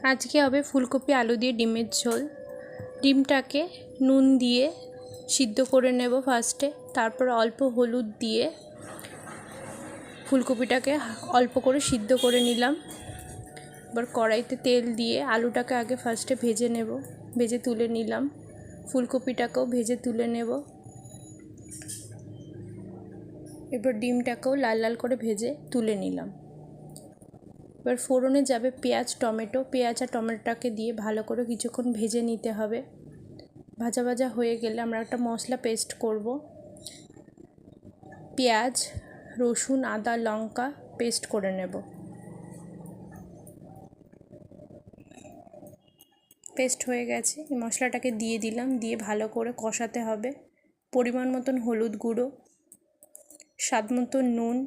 আজকে হবে ফুলকপি আলু দিয়ে ডিমের ঝোল। ডিমটাকে নুন দিয়ে সিদ্ধ করে নেব ফার্স্টে, তারপর অল্প হলুদ দিয়ে ফুলকপিটাকে অল্প করে সিদ্ধ করে নিলাম। এবার কড়াইতে তেল দিয়ে আলুটাকে আগে ফার্স্টে ভেজে নেব, ভেজে তুলে নিলাম। ফুলকপিটাকেও ভেজে তুলে নেব। এবার ডিমটাকেও লাল লাল করে ভেজে তুলে নিলাম। এবার ফোড়নে যাবে পেঁয়াজ টমেটো। পেঁয়াজ আর টমেটোটাকে দিয়ে ভালো করে কিছুক্ষণ ভেজে নিতে হবে। ভাজা ভাজা হয়ে গেলে আমরা একটা মশলা পেস্ট করব। পেঁয়াজ, রসুন, আদা, লঙ্কা পেস্ট করে নেব। পেস্ট হয়ে গেছে, এই মশলাটাকে দিয়ে দিলাম, দিয়ে ভালো করে কষাতে হবে। পরিমাণ মতন হলুদ গুঁড়ো, স্বাদ মতন নুন,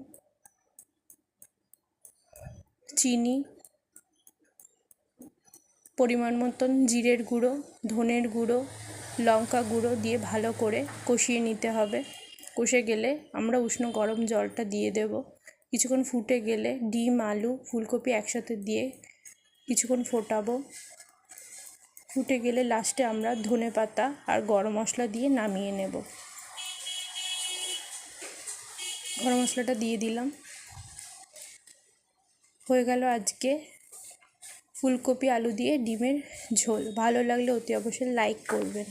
চিনি, পরিমাণ মতন জিরের গুঁড়ো, ধনের গুঁড়ো, লঙ্কা গুঁড়ো দিয়ে ভালো করে কষিয়ে নিতে হবে। কষে গেলে আমরা উষ্ণ গরম জলটা দিয়ে দেব। কিছুক্ষণ ফুটে গেলে ডিম, আলু, ফুলকপি একসাথে দিয়ে কিছুক্ষণ ফোটাবো। ফুটে গেলে লাস্টে আমরা ধনে পাতা আর গরম মশলা দিয়ে নামিয়ে নেব। গরম মশলাটা দিয়ে দিলাম। হয়ে গেল আজকে ফুলকপি আলু দিয়ে ডিমের ঝোল। ভালো লাগলে অতি অবশ্যই লাইক করবেন।